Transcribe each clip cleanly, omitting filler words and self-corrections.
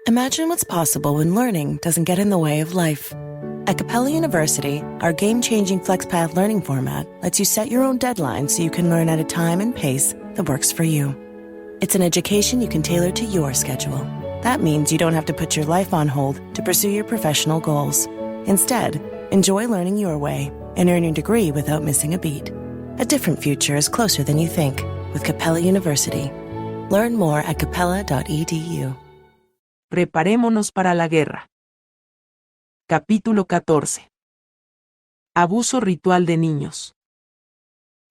Imagine what's possible when learning doesn't get in the way of life. At Capella University, our game-changing FlexPath learning format lets you set your own deadlines so you can learn at a time and pace that works for you. It's an education you can tailor to your schedule. That means you don't have to put your life on hold to pursue your professional goals. Instead, enjoy learning your way and earn your degree without missing a beat. A different future is closer than you think with Capella University. Learn more at capella.edu. Preparémonos para la guerra. Capítulo 14. Abuso ritual de niños.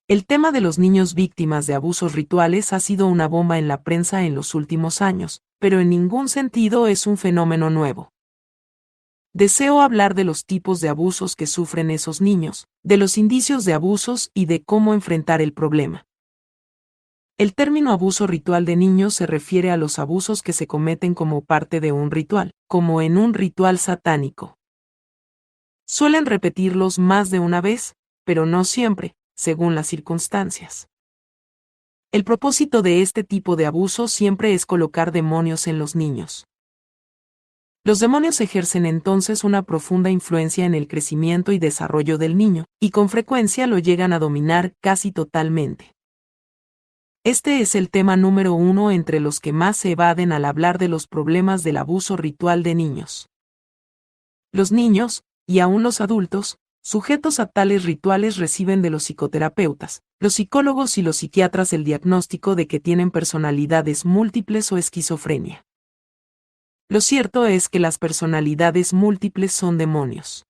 El tema de los niños víctimas de abusos rituales ha sido una bomba en la prensa en los últimos años, pero en ningún sentido es un fenómeno nuevo. Deseo hablar de los tipos de abusos que sufren esos niños, de los indicios de abusos y de cómo enfrentar el problema. El término abuso ritual de niños se refiere a los abusos que se cometen como parte de un ritual, como en un ritual satánico. Suelen repetirlos más de una vez, pero no siempre, según las circunstancias. El propósito de este tipo de abuso siempre es colocar demonios en los niños. Los demonios ejercen entonces una profunda influencia en el crecimiento y desarrollo del niño, y con frecuencia lo llegan a dominar casi totalmente. Este es el tema número 1 entre los que más se evaden al hablar de los problemas del abuso ritual de niños. Los niños, y aún los adultos, sujetos a tales rituales reciben de los psicoterapeutas, los psicólogos y los psiquiatras el diagnóstico de que tienen personalidades múltiples o esquizofrenia. Lo cierto es que las personalidades múltiples son demonios.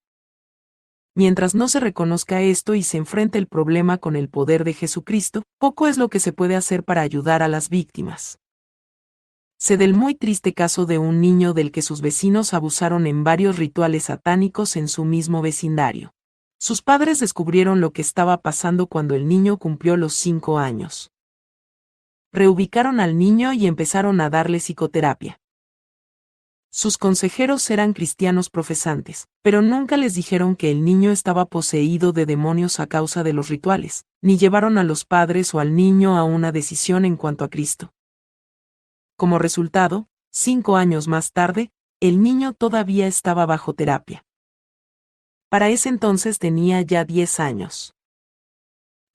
Mientras no se reconozca esto y se enfrente el problema con el poder de Jesucristo, poco es lo que se puede hacer para ayudar a las víctimas. Sé del muy triste caso de un niño del que sus vecinos abusaron en varios rituales satánicos en su mismo vecindario. Sus padres descubrieron lo que estaba pasando cuando el niño cumplió los 5 años. Reubicaron al niño y empezaron a darle psicoterapia. Sus consejeros eran cristianos profesantes, pero nunca les dijeron que el niño estaba poseído de demonios a causa de los rituales, ni llevaron a los padres o al niño a una decisión en cuanto a Cristo. Como resultado, 5 años más tarde, el niño todavía estaba bajo terapia. Para ese entonces tenía ya 10 años.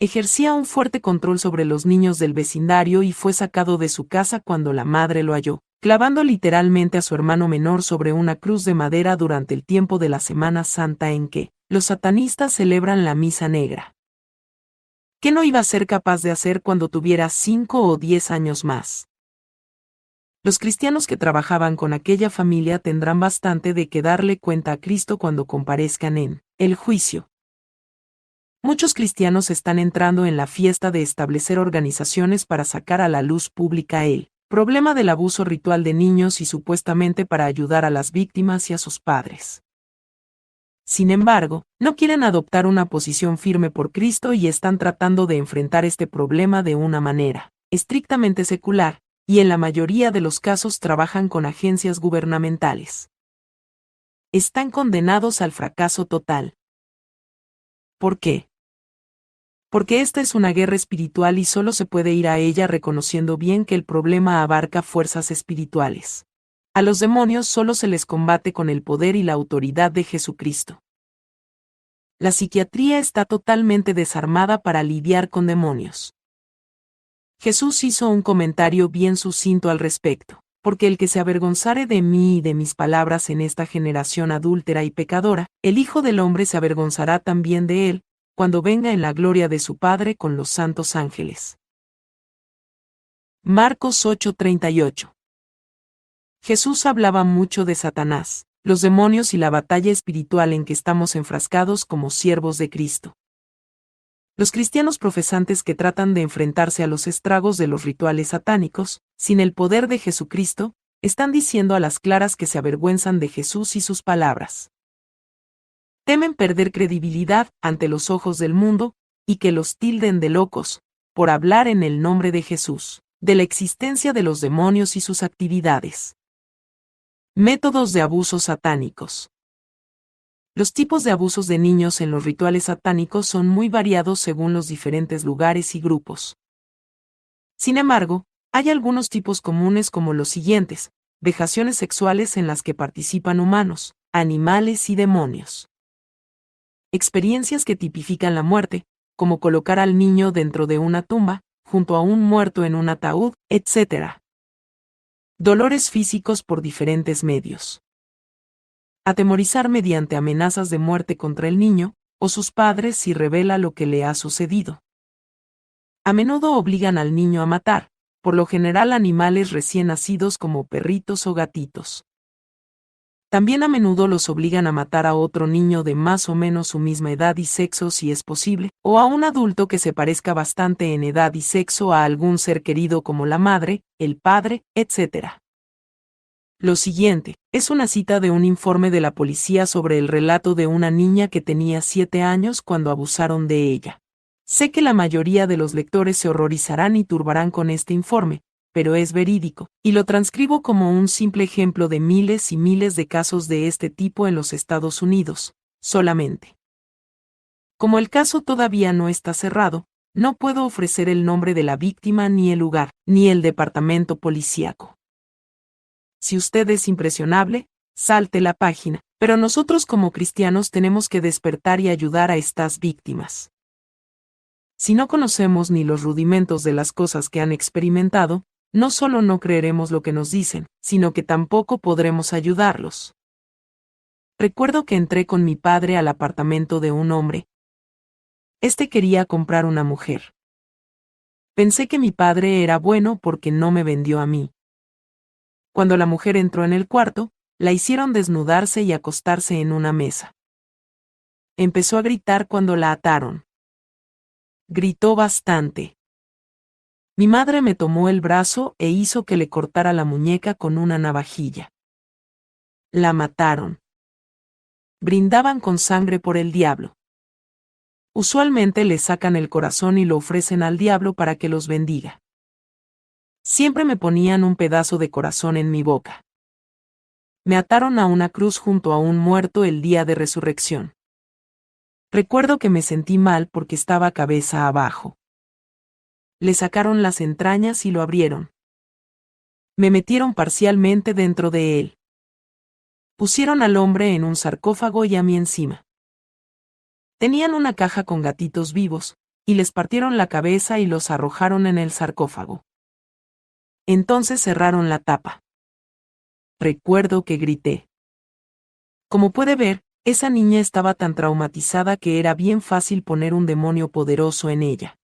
Ejercía un fuerte control sobre los niños del vecindario y fue sacado de su casa cuando la madre lo halló, clavando literalmente a su hermano menor sobre una cruz de madera durante el tiempo de la Semana Santa en que los satanistas celebran la Misa Negra. ¿Qué no iba a ser capaz de hacer cuando tuviera 5 o 10 años más? Los cristianos que trabajaban con aquella familia tendrán bastante de que darle cuenta a Cristo cuando comparezcan en el juicio. Muchos cristianos están entrando en la fiesta de establecer organizaciones para sacar a la luz pública el problema del abuso ritual de niños y supuestamente para ayudar a las víctimas y a sus padres. Sin embargo, no quieren adoptar una posición firme por Cristo y están tratando de enfrentar este problema de una manera estrictamente secular, y en la mayoría de los casos trabajan con agencias gubernamentales. Están condenados al fracaso total. ¿Por qué? Porque esta es una guerra espiritual y solo se puede ir a ella reconociendo bien que el problema abarca fuerzas espirituales. A los demonios solo se les combate con el poder y la autoridad de Jesucristo. La psiquiatría está totalmente desarmada para lidiar con demonios. Jesús hizo un comentario bien sucinto al respecto, porque el que se avergonzare de mí y de mis palabras en esta generación adúltera y pecadora, el Hijo del Hombre se avergonzará también de él, cuando venga en la gloria de su Padre con los santos ángeles. Marcos 8:38. Jesús hablaba mucho de Satanás, los demonios y la batalla espiritual en que estamos enfrascados como siervos de Cristo. Los cristianos profesantes que tratan de enfrentarse a los estragos de los rituales satánicos, sin el poder de Jesucristo, están diciendo a las claras que se avergüenzan de Jesús y sus palabras. Temen perder credibilidad ante los ojos del mundo, y que los tilden de locos, por hablar en el nombre de Jesús, de la existencia de los demonios y sus actividades. Métodos de abusos satánicos. Los tipos de abusos de niños en los rituales satánicos son muy variados según los diferentes lugares y grupos. Sin embargo, hay algunos tipos comunes como los siguientes: vejaciones sexuales en las que participan humanos, animales y demonios. Experiencias que tipifican la muerte, como colocar al niño dentro de una tumba, junto a un muerto en un ataúd, etc. Dolores físicos por diferentes medios. Atemorizar mediante amenazas de muerte contra el niño, o sus padres si revela lo que le ha sucedido. A menudo obligan al niño a matar, por lo general animales recién nacidos como perritos o gatitos. También a menudo los obligan a matar a otro niño de más o menos su misma edad y sexo si es posible, o a un adulto que se parezca bastante en edad y sexo a algún ser querido como la madre, el padre, etc. Lo siguiente es una cita de un informe de la policía sobre el relato de una niña que tenía 7 años cuando abusaron de ella. Sé que la mayoría de los lectores se horrorizarán y turbarán con este informe, pero es verídico, y lo transcribo como un simple ejemplo de miles y miles de casos de este tipo en los Estados Unidos, solamente. Como el caso todavía no está cerrado, no puedo ofrecer el nombre de la víctima ni el lugar, ni el departamento policíaco. Si usted es impresionable, salte la página, pero nosotros como cristianos tenemos que despertar y ayudar a estas víctimas. Si no conocemos ni los rudimentos de las cosas que han experimentado, no solo no creeremos lo que nos dicen, sino que tampoco podremos ayudarlos. Recuerdo que entré con mi padre al apartamento de un hombre. Este quería comprar una mujer. Pensé que mi padre era bueno porque no me vendió a mí. Cuando la mujer entró en el cuarto, la hicieron desnudarse y acostarse en una mesa. Empezó a gritar cuando la ataron. Gritó bastante. Mi madre me tomó el brazo e hizo que le cortara la muñeca con una navajilla. La mataron. Brindaban con sangre por el diablo. Usualmente le sacan el corazón y lo ofrecen al diablo para que los bendiga. Siempre me ponían un pedazo de corazón en mi boca. Me ataron a una cruz junto a un muerto el día de resurrección. Recuerdo que me sentí mal porque estaba cabeza abajo. Le sacaron las entrañas y lo abrieron. Me metieron parcialmente dentro de él. Pusieron al hombre en un sarcófago y a mí encima. Tenían una caja con gatitos vivos, y les partieron la cabeza y los arrojaron en el sarcófago. Entonces cerraron la tapa. Recuerdo que grité. Como puede ver, esa niña estaba tan traumatizada que era bien fácil poner un demonio poderoso en ella.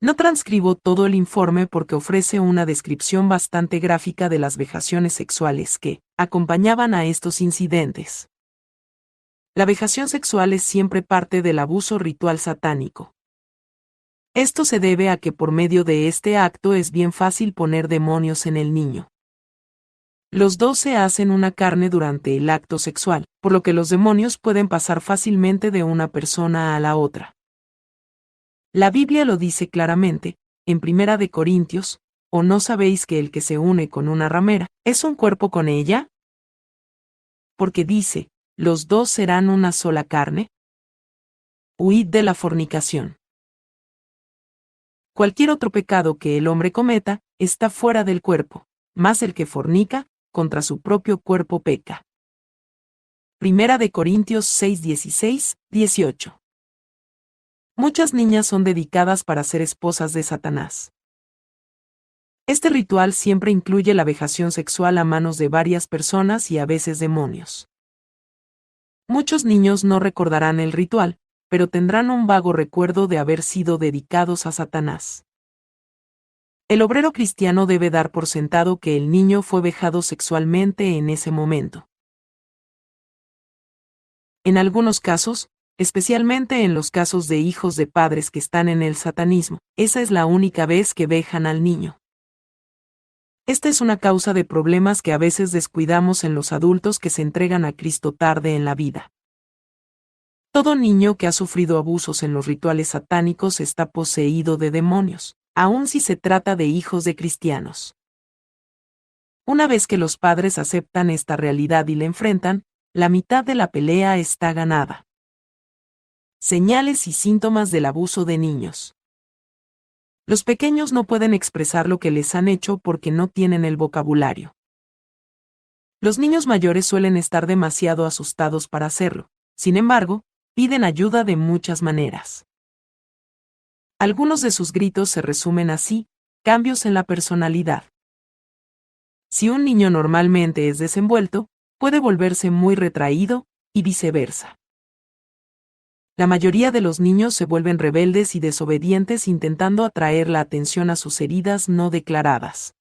No transcribo todo el informe porque ofrece una descripción bastante gráfica de las vejaciones sexuales que acompañaban a estos incidentes. La vejación sexual es siempre parte del abuso ritual satánico. Esto se debe a que por medio de este acto es bien fácil poner demonios en el niño. Los dos se hacen una carne durante el acto sexual, por lo que los demonios pueden pasar fácilmente de una persona a la otra. La Biblia lo dice claramente, en 1 de Corintios, ¿o no sabéis que el que se une con una ramera, es un cuerpo con ella? Porque dice, los dos serán una sola carne. Huid de la fornicación. Cualquier otro pecado que el hombre cometa, está fuera del cuerpo, mas el que fornica, contra su propio cuerpo peca. 1 de Corintios 6, 16, 18. Muchas niñas son dedicadas para ser esposas de Satanás. Este ritual siempre incluye la vejación sexual a manos de varias personas y a veces demonios. Muchos niños no recordarán el ritual, pero tendrán un vago recuerdo de haber sido dedicados a Satanás. El obrero cristiano debe dar por sentado que el niño fue vejado sexualmente en ese momento. En algunos casos, especialmente en los casos de hijos de padres que están en el satanismo, esa es la única vez que vejan al niño. Esta es una causa de problemas que a veces descuidamos en los adultos que se entregan a Cristo tarde en la vida. Todo niño que ha sufrido abusos en los rituales satánicos está poseído de demonios, aun si se trata de hijos de cristianos. Una vez que los padres aceptan esta realidad y la enfrentan, la mitad de la pelea está ganada. Señales y síntomas del abuso de niños. Los pequeños no pueden expresar lo que les han hecho porque no tienen el vocabulario. Los niños mayores suelen estar demasiado asustados para hacerlo. Sin embargo, piden ayuda de muchas maneras. Algunos de sus gritos se resumen así: cambios en la personalidad. Si un niño normalmente es desenvuelto, puede volverse muy retraído, y viceversa. La mayoría de los niños se vuelven rebeldes y desobedientes intentando atraer la atención a sus heridas no declaradas.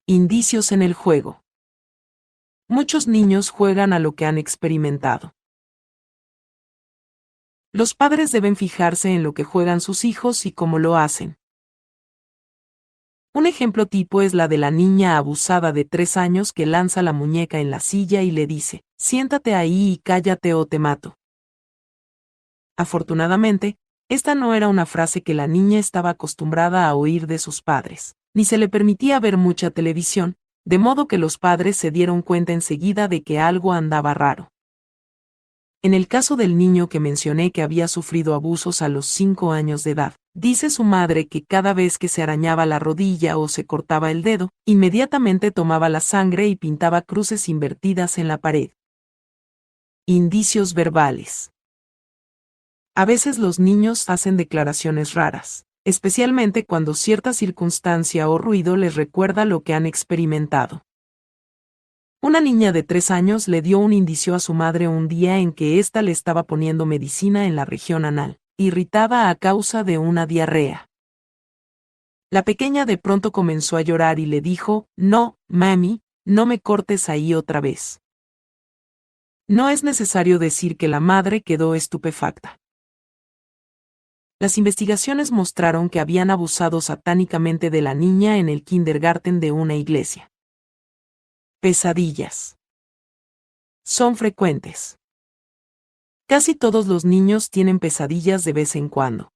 Indicios en el juego. Muchos niños juegan a lo que han experimentado. Los padres deben fijarse en lo que juegan sus hijos y cómo lo hacen. Un ejemplo tipo es la de la niña abusada de 3 años que lanza la muñeca en la silla y le dice: siéntate ahí y cállate o te mato. Afortunadamente, esta no era una frase que la niña estaba acostumbrada a oír de sus padres, ni se le permitía ver mucha televisión, de modo que los padres se dieron cuenta enseguida de que algo andaba raro. En el caso del niño que mencioné que había sufrido abusos a los 5 años de edad, dice su madre que cada vez que se arañaba la rodilla o se cortaba el dedo, inmediatamente tomaba la sangre y pintaba cruces invertidas en la pared. Indicios verbales. A veces los niños hacen declaraciones raras, especialmente cuando cierta circunstancia o ruido les recuerda lo que han experimentado. Una niña de 3 años le dio un indicio a su madre un día en que ésta le estaba poniendo medicina en la región anal, irritada a causa de una diarrea. La pequeña de pronto comenzó a llorar y le dijo: no, mami, no me cortes ahí otra vez. No es necesario decir que la madre quedó estupefacta. Las investigaciones mostraron que habían abusado satánicamente de la niña en el kindergarten de una iglesia. Pesadillas. Son frecuentes. Casi todos los niños tienen pesadillas de vez en cuando.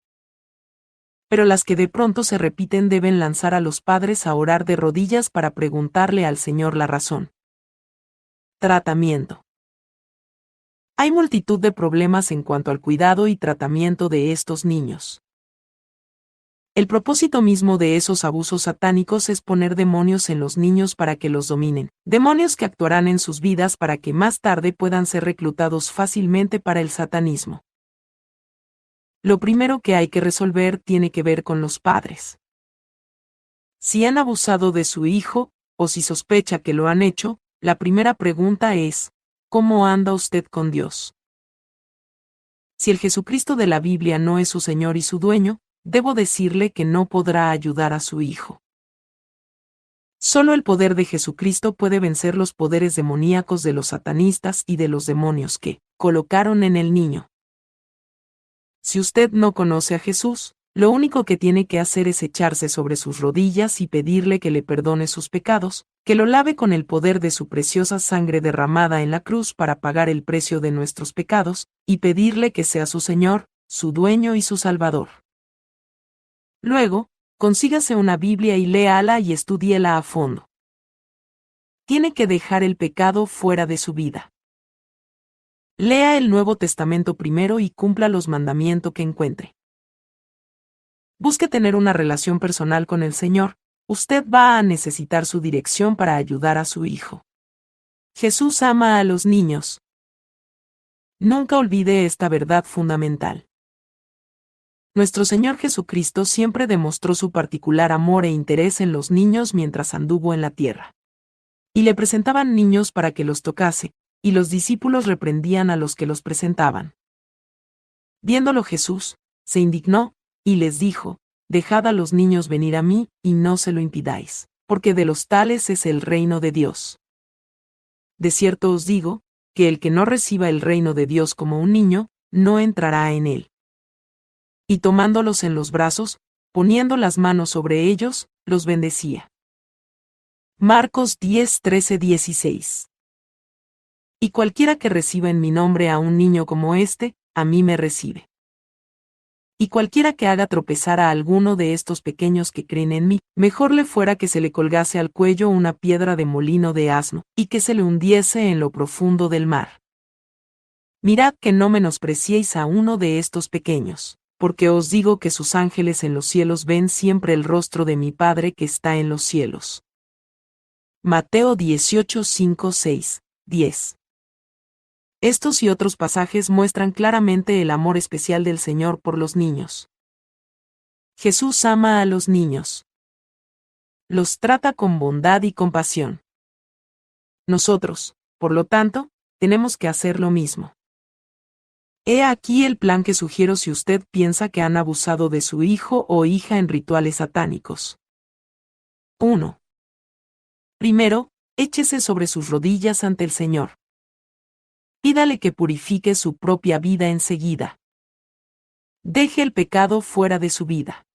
Pero las que de pronto se repiten deben lanzar a los padres a orar de rodillas para preguntarle al Señor la razón. Tratamiento. Hay multitud de problemas en cuanto al cuidado y tratamiento de estos niños. El propósito mismo de esos abusos satánicos es poner demonios en los niños para que los dominen, demonios que actuarán en sus vidas para que más tarde puedan ser reclutados fácilmente para el satanismo. Lo primero que hay que resolver tiene que ver con los padres. Si han abusado de su hijo, o si sospecha que lo han hecho, la primera pregunta es: ¿cómo anda usted con Dios? Si el Jesucristo de la Biblia no es su Señor y su dueño, debo decirle que no podrá ayudar a su hijo. Solo el poder de Jesucristo puede vencer los poderes demoníacos de los satanistas y de los demonios que colocaron en el niño. Si usted no conoce a Jesús, lo único que tiene que hacer es echarse sobre sus rodillas y pedirle que le perdone sus pecados, que lo lave con el poder de su preciosa sangre derramada en la cruz para pagar el precio de nuestros pecados, y pedirle que sea su Señor, su dueño y su Salvador. Luego, consígase una Biblia y léala y estúdiela a fondo. Tiene que dejar el pecado fuera de su vida. Lea el Nuevo Testamento primero y cumpla los mandamientos que encuentre. Busque tener una relación personal con el Señor. Usted va a necesitar su dirección para ayudar a su hijo. Jesús ama a los niños. Nunca olvide esta verdad fundamental. Nuestro Señor Jesucristo siempre demostró su particular amor e interés en los niños mientras anduvo en la tierra. Y le presentaban niños para que los tocase, y los discípulos reprendían a los que los presentaban. Viéndolo Jesús, se indignó, y les dijo: dejad a los niños venir a mí, y no se lo impidáis, porque de los tales es el reino de Dios. De cierto os digo, que el que no reciba el reino de Dios como un niño, no entrará en él. Y tomándolos en los brazos, poniendo las manos sobre ellos, los bendecía. Marcos 10, 13, 16. Y cualquiera que reciba en mi nombre a un niño como este, a mí me recibe. Y cualquiera que haga tropezar a alguno de estos pequeños que creen en mí, mejor le fuera que se le colgase al cuello una piedra de molino de asno, y que se le hundiese en lo profundo del mar. Mirad que no menospreciéis a uno de estos pequeños, porque os digo que sus ángeles en los cielos ven siempre el rostro de mi Padre que está en los cielos. Mateo 18, 5, 6. 10. Estos y otros pasajes muestran claramente el amor especial del Señor por los niños. Jesús ama a los niños. Los trata con bondad y compasión. Nosotros, por lo tanto, tenemos que hacer lo mismo. He aquí el plan que sugiero si usted piensa que han abusado de su hijo o hija en rituales satánicos. 1. Primero, échese sobre sus rodillas ante el Señor. Pídale que purifique su propia vida enseguida. Deje el pecado fuera de su vida.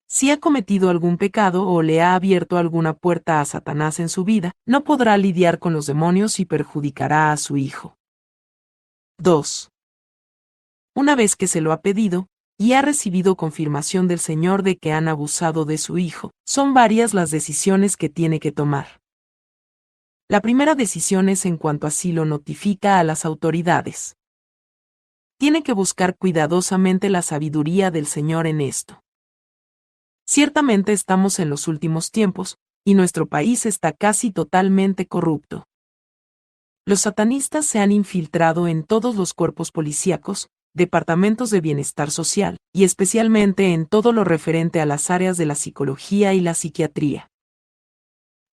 Si ha cometido algún pecado o le ha abierto alguna puerta a Satanás en su vida, no podrá lidiar con los demonios y perjudicará a su hijo. 2. Una vez que se lo ha pedido, y ha recibido confirmación del Señor de que han abusado de su hijo, son varias las decisiones que tiene que tomar. La primera decisión es en cuanto a si lo notifica a las autoridades. Tiene que buscar cuidadosamente la sabiduría del Señor en esto. Ciertamente estamos en los últimos tiempos, y nuestro país está casi totalmente corrupto. Los satanistas se han infiltrado en todos los cuerpos policíacos, departamentos de bienestar social, y especialmente en todo lo referente a las áreas de la psicología y la psiquiatría.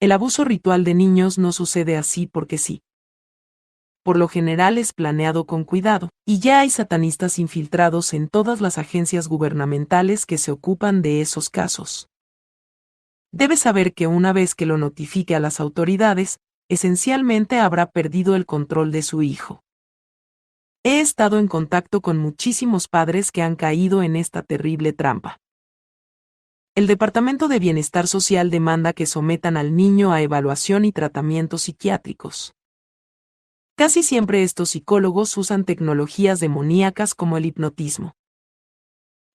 El abuso ritual de niños no sucede así porque sí. Por lo general es planeado con cuidado, y ya hay satanistas infiltrados en todas las agencias gubernamentales que se ocupan de esos casos. Debe saber que una vez que lo notifique a las autoridades, esencialmente habrá perdido el control de su hijo. He estado en contacto con muchísimos padres que han caído en esta terrible trampa. El Departamento de Bienestar Social demanda que sometan al niño a evaluación y tratamientos psiquiátricos. Casi siempre estos psicólogos usan tecnologías demoníacas como el hipnotismo.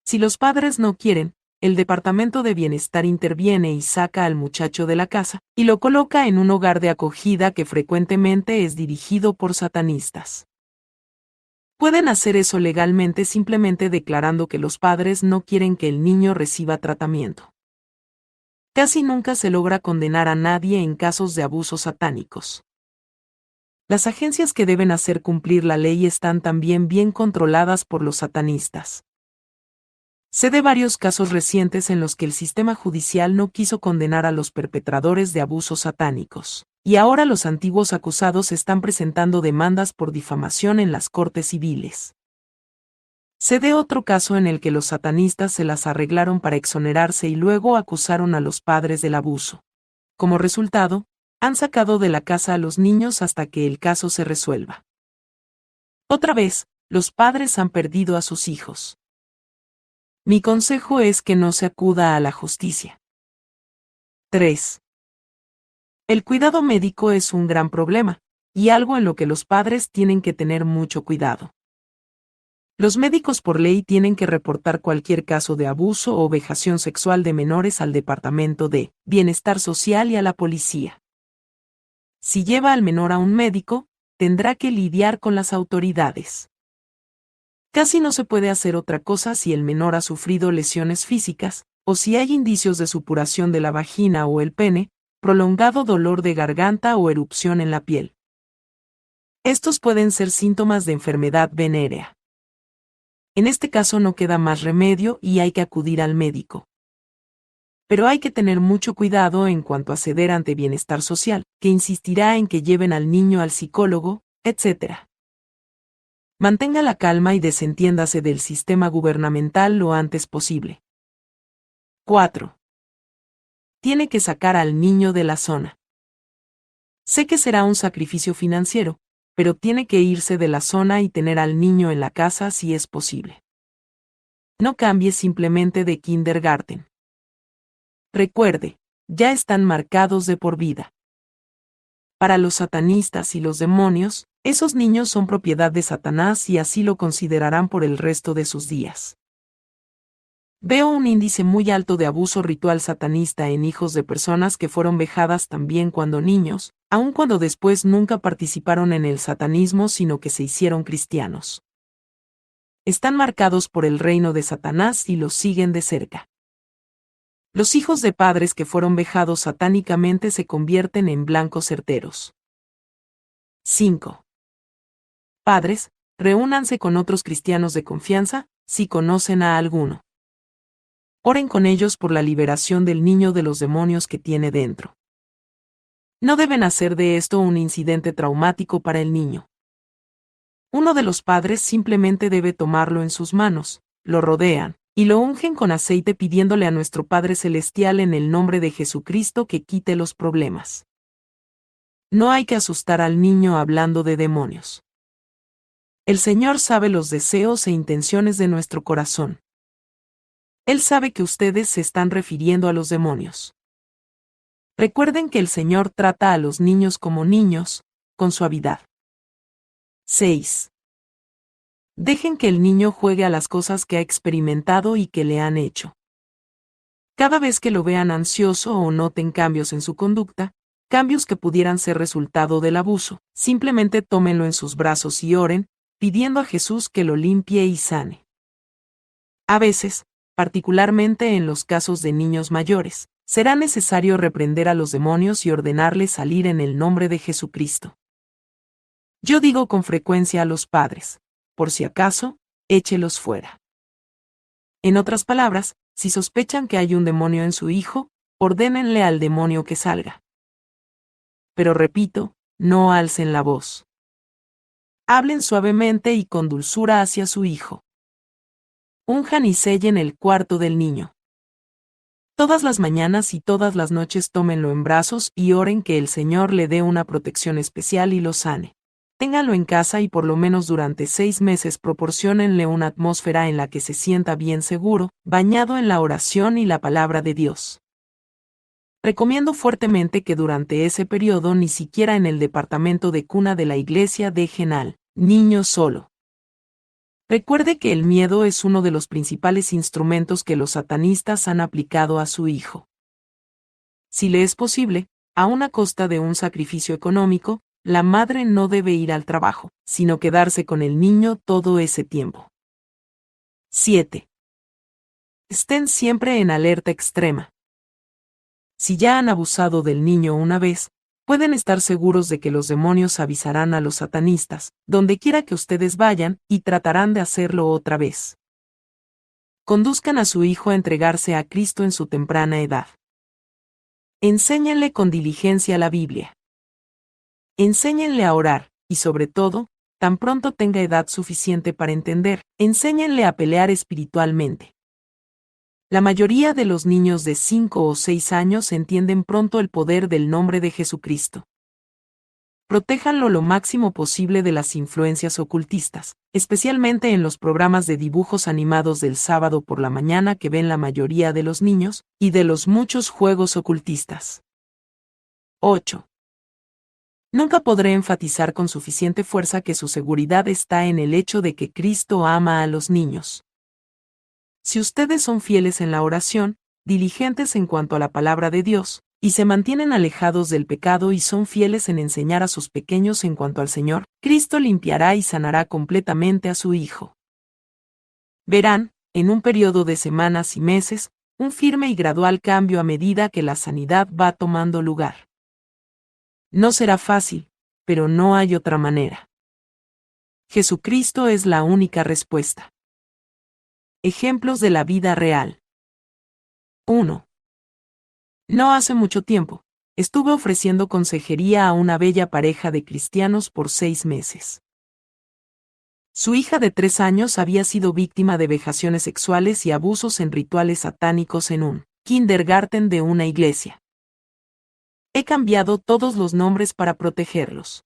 Si los padres no quieren, el Departamento de Bienestar interviene y saca al muchacho de la casa, y lo coloca en un hogar de acogida que frecuentemente es dirigido por satanistas. Pueden hacer eso legalmente simplemente declarando que los padres no quieren que el niño reciba tratamiento. Casi nunca se logra condenar a nadie en casos de abusos satánicos. Las agencias que deben hacer cumplir la ley están también bien controladas por los satanistas. Sé de varios casos recientes en los que el sistema judicial no quiso condenar a los perpetradores de abusos satánicos, y ahora los antiguos acusados están presentando demandas por difamación en las cortes civiles. Sé de otro caso en el que los satanistas se las arreglaron para exonerarse y luego acusaron a los padres del abuso. Como resultado, han sacado de la casa a los niños hasta que el caso se resuelva. Otra vez, los padres han perdido a sus hijos. Mi consejo es que no se acuda a la justicia. 3. El cuidado médico es un gran problema, y algo en lo que los padres tienen que tener mucho cuidado. Los médicos por ley tienen que reportar cualquier caso de abuso o vejación sexual de menores al Departamento de Bienestar Social y a la policía. Si lleva al menor a un médico, tendrá que lidiar con las autoridades. Casi no se puede hacer otra cosa si el menor ha sufrido lesiones físicas, o si hay indicios de supuración de la vagina o el pene, prolongado dolor de garganta o erupción en la piel. Estos pueden ser síntomas de enfermedad venérea. En este caso no queda más remedio y hay que acudir al médico. Pero hay que tener mucho cuidado en cuanto a ceder ante bienestar social, que insistirá en que lleven al niño al psicólogo, etc. Mantenga la calma y desentiéndase del sistema gubernamental lo antes posible. 4. Tiene que sacar al niño de la zona. Sé que será un sacrificio financiero, pero tiene que irse de la zona y tener al niño en la casa si es posible. No cambie simplemente de kindergarten. Recuerde, ya están marcados de por vida. Para los satanistas y los demonios, esos niños son propiedad de Satanás y así lo considerarán por el resto de sus días. Veo un índice muy alto de abuso ritual satanista en hijos de personas que fueron vejadas también cuando niños, aun cuando después nunca participaron en el satanismo sino que se hicieron cristianos. Están marcados por el reino de Satanás y los siguen de cerca. Los hijos de padres que fueron vejados satánicamente se convierten en blancos certeros. 5. Padres, reúnanse con otros cristianos de confianza, si conocen a alguno. Oren con ellos por la liberación del niño de los demonios que tiene dentro. No deben hacer de esto un incidente traumático para el niño. Uno de los padres simplemente debe tomarlo en sus manos, lo rodean, y lo ungen con aceite pidiéndole a nuestro Padre Celestial en el nombre de Jesucristo que quite los problemas. No hay que asustar al niño hablando de demonios. El Señor sabe los deseos e intenciones de nuestro corazón. Él sabe que ustedes se están refiriendo a los demonios. Recuerden que el Señor trata a los niños como niños, con suavidad. 6. Dejen que el niño juegue a las cosas que ha experimentado y que le han hecho. Cada vez que lo vean ansioso o noten cambios en su conducta, cambios que pudieran ser resultado del abuso, simplemente tómenlo en sus brazos y oren, pidiendo a Jesús que lo limpie y sane. A veces, particularmente en los casos de niños mayores, será necesario reprender a los demonios y ordenarles salir en el nombre de Jesucristo. Yo digo con frecuencia a los padres, por si acaso, échelos fuera. En otras palabras, si sospechan que hay un demonio en su hijo, ordénenle al demonio que salga. Pero repito, no alcen la voz. Hablen suavemente y con dulzura hacia su hijo. Unjan y sellen el cuarto del niño. Todas las mañanas y todas las noches tómenlo en brazos y oren que el Señor le dé una protección especial y lo sane. Ténganlo en casa y por lo menos durante 6 meses proporciónenle una atmósfera en la que se sienta bien seguro, bañado en la oración y la palabra de Dios. Recomiendo fuertemente que durante ese periodo ni siquiera en el departamento de cuna de la iglesia dejen al niño solo. Recuerde que el miedo es uno de los principales instrumentos que los satanistas han aplicado a su hijo. Si le es posible, a una costa de un sacrificio económico, la madre no debe ir al trabajo, sino quedarse con el niño todo ese tiempo. 7. Estén siempre en alerta extrema. Si ya han abusado del niño una vez, pueden estar seguros de que los demonios avisarán a los satanistas, donde quiera que ustedes vayan, y tratarán de hacerlo otra vez. Conduzcan a su hijo a entregarse a Cristo en su temprana edad. Enséñenle con diligencia la Biblia. Enséñenle a orar, y sobre todo, tan pronto tenga edad suficiente para entender, enséñenle a pelear espiritualmente. La mayoría de los niños de 5 o 6 años entienden pronto el poder del nombre de Jesucristo. Protéjanlo lo máximo posible de las influencias ocultistas, especialmente en los programas de dibujos animados del sábado por la mañana que ven la mayoría de los niños, y de los muchos juegos ocultistas. 8. Nunca podré enfatizar con suficiente fuerza que su seguridad está en el hecho de que Cristo ama a los niños. Si ustedes son fieles en la oración, diligentes en cuanto a la palabra de Dios, y se mantienen alejados del pecado y son fieles en enseñar a sus pequeños en cuanto al Señor, Cristo limpiará y sanará completamente a su hijo. Verán, en un periodo de semanas y meses, un firme y gradual cambio a medida que la sanidad va tomando lugar. No será fácil, pero no hay otra manera. Jesucristo es la única respuesta. Ejemplos de la vida real. 1. No hace mucho tiempo, estuve ofreciendo consejería a una bella pareja de cristianos por 6 meses. Su hija de 3 años había sido víctima de vejaciones sexuales y abusos en rituales satánicos en un kindergarten de una iglesia. He cambiado todos los nombres para protegerlos.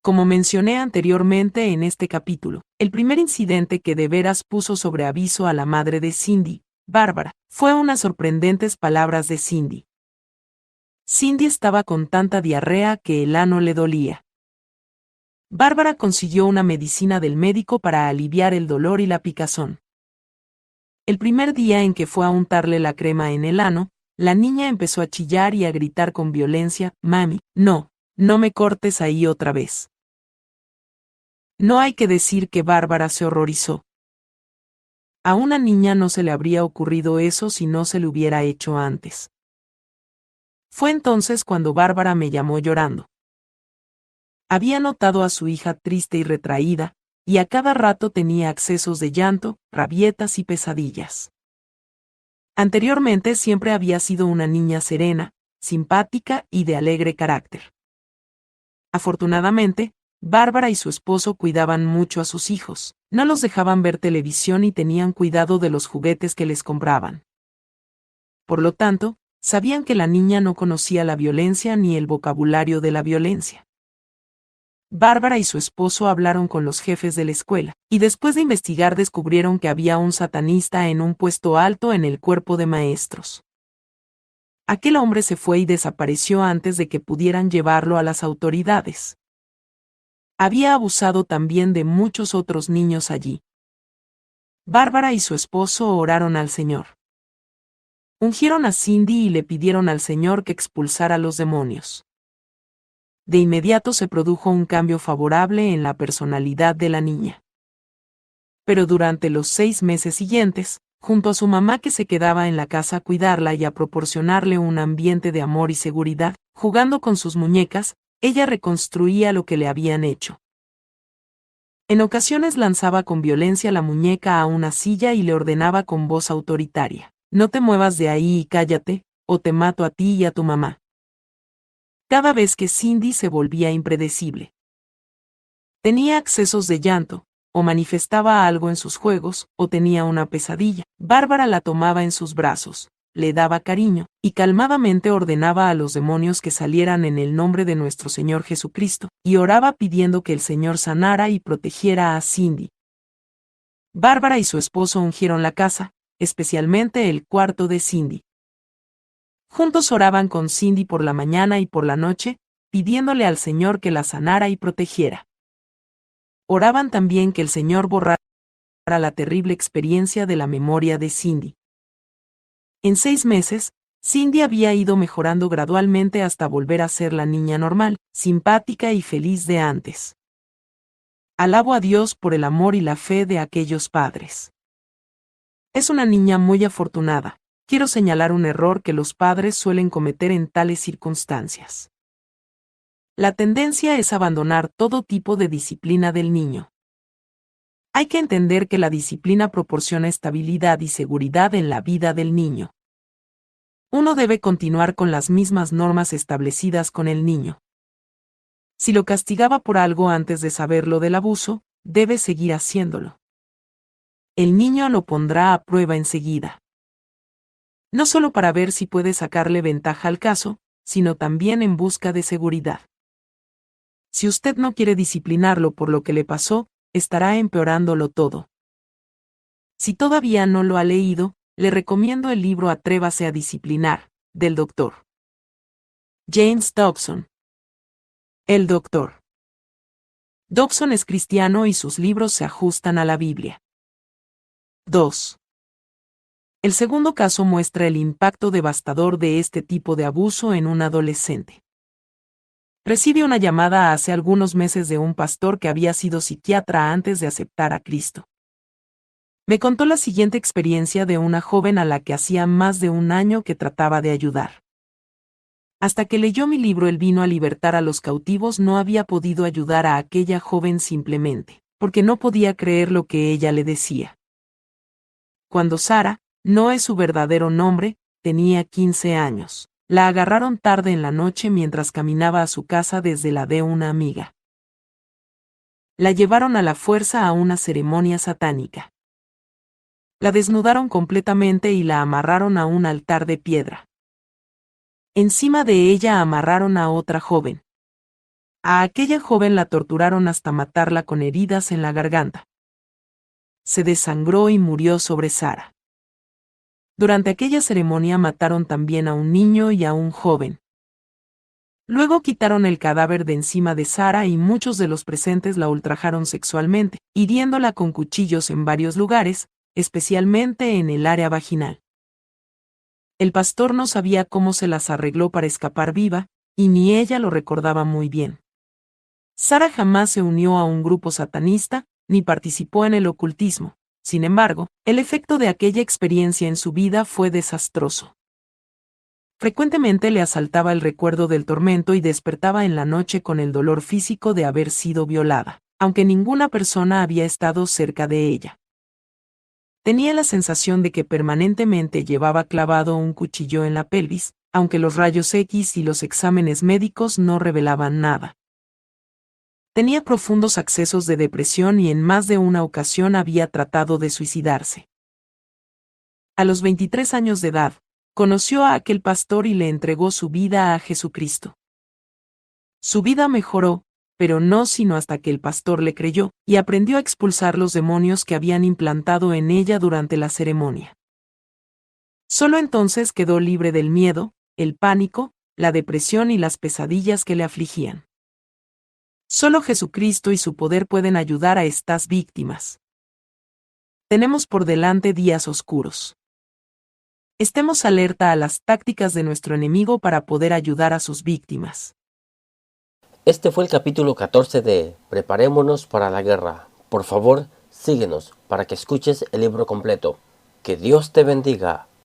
Como mencioné anteriormente en este capítulo, el primer incidente que de veras puso sobre aviso a la madre de Cindy, Bárbara, fue unas sorprendentes palabras de Cindy. Cindy estaba con tanta diarrea que el ano le dolía. Bárbara consiguió una medicina del médico para aliviar el dolor y la picazón. El primer día en que fue a untarle la crema en el ano, la niña empezó a chillar y a gritar con violencia: «Mami, no me cortes ahí otra vez». No hay que decir que Bárbara se horrorizó. A una niña no se le habría ocurrido eso si no se lo hubiera hecho antes. Fue entonces cuando Bárbara me llamó llorando. Había notado a su hija triste y retraída, y a cada rato tenía accesos de llanto, rabietas y pesadillas. Anteriormente siempre había sido una niña serena, simpática y de alegre carácter. Afortunadamente, Bárbara y su esposo cuidaban mucho a sus hijos, no los dejaban ver televisión y tenían cuidado de los juguetes que les compraban. Por lo tanto, sabían que la niña no conocía la violencia ni el vocabulario de la violencia. Bárbara y su esposo hablaron con los jefes de la escuela, y después de investigar descubrieron que había un satanista en un puesto alto en el cuerpo de maestros. Aquel hombre se fue y desapareció antes de que pudieran llevarlo a las autoridades. Había abusado también de muchos otros niños allí. Bárbara y su esposo oraron al Señor. Ungieron a Cindy y le pidieron al Señor que expulsara los demonios. De inmediato se produjo un cambio favorable en la personalidad de la niña. Pero durante los 6 meses siguientes, junto a su mamá que se quedaba en la casa a cuidarla y a proporcionarle un ambiente de amor y seguridad, jugando con sus muñecas, ella reconstruía lo que le habían hecho. En ocasiones lanzaba con violencia la muñeca a una silla y le ordenaba con voz autoritaria: «No te muevas de ahí y cállate, o te mato a ti y a tu mamá». Cada vez que Cindy se volvía impredecible, tenía accesos de llanto, o manifestaba algo en sus juegos, o tenía una pesadilla, Bárbara la tomaba en sus brazos, le daba cariño, y calmadamente ordenaba a los demonios que salieran en el nombre de nuestro Señor Jesucristo, y oraba pidiendo que el Señor sanara y protegiera a Cindy. Bárbara y su esposo ungieron la casa, especialmente el cuarto de Cindy. Juntos oraban con Cindy por la mañana y por la noche, pidiéndole al Señor que la sanara y protegiera. Oraban también que el Señor borrara la terrible experiencia de la memoria de Cindy. En 6 meses, Cindy había ido mejorando gradualmente hasta volver a ser la niña normal, simpática y feliz de antes. Alabo a Dios por el amor y la fe de aquellos padres. Es una niña muy afortunada. Quiero señalar un error que los padres suelen cometer en tales circunstancias. La tendencia es abandonar todo tipo de disciplina del niño. Hay que entender que la disciplina proporciona estabilidad y seguridad en la vida del niño. Uno debe continuar con las mismas normas establecidas con el niño. Si lo castigaba por algo antes de saberlo del abuso, debe seguir haciéndolo. El niño lo pondrá a prueba enseguida. No solo para ver si puede sacarle ventaja al caso, sino también en busca de seguridad. Si usted no quiere disciplinarlo por lo que le pasó, estará empeorándolo todo. Si todavía no lo ha leído, le recomiendo el libro Atrévase a disciplinar, del Dr. James Dobson. El Dr. Dobson es cristiano y sus libros se ajustan a la Biblia. 2. El segundo caso muestra el impacto devastador de este tipo de abuso en un adolescente. Recibe una llamada hace algunos meses de un pastor que había sido psiquiatra antes de aceptar a Cristo. Me contó la siguiente experiencia de una joven a la que hacía más de un año que trataba de ayudar. Hasta que leyó mi libro El vino a libertar a los cautivos, no había podido ayudar a aquella joven simplemente, porque no podía creer lo que ella le decía. Cuando Sara, no es su verdadero nombre, tenía 15 años. La agarraron tarde en la noche mientras caminaba a su casa desde la de una amiga. La llevaron a la fuerza a una ceremonia satánica. La desnudaron completamente y la amarraron a un altar de piedra. Encima de ella amarraron a otra joven. A aquella joven la torturaron hasta matarla con heridas en la garganta. Se desangró y murió sobre Sara. Durante aquella ceremonia mataron también a un niño y a un joven. Luego quitaron el cadáver de encima de Sara y muchos de los presentes la ultrajaron sexualmente, hiriéndola con cuchillos en varios lugares, especialmente en el área vaginal. El pastor no sabía cómo se las arregló para escapar viva, y ni ella lo recordaba muy bien. Sara jamás se unió a un grupo satanista, ni participó en el ocultismo. Sin embargo, el efecto de aquella experiencia en su vida fue desastroso. Frecuentemente le asaltaba el recuerdo del tormento y despertaba en la noche con el dolor físico de haber sido violada, aunque ninguna persona había estado cerca de ella. Tenía la sensación de que permanentemente llevaba clavado un cuchillo en la pelvis, aunque los rayos X y los exámenes médicos no revelaban nada. Tenía profundos accesos de depresión y en más de una ocasión había tratado de suicidarse. A los 23 años de edad, conoció a aquel pastor y le entregó su vida a Jesucristo. Su vida mejoró, pero no sino hasta que el pastor le creyó, y aprendió a expulsar los demonios que habían implantado en ella durante la ceremonia. Solo entonces quedó libre del miedo, el pánico, la depresión y las pesadillas que le afligían. Solo Jesucristo y su poder pueden ayudar a estas víctimas. Tenemos por delante días oscuros. Estemos alerta a las tácticas de nuestro enemigo para poder ayudar a sus víctimas. Este fue el capítulo 14 de Preparémonos para la guerra. Por favor, síguenos para que escuches el libro completo. Que Dios te bendiga.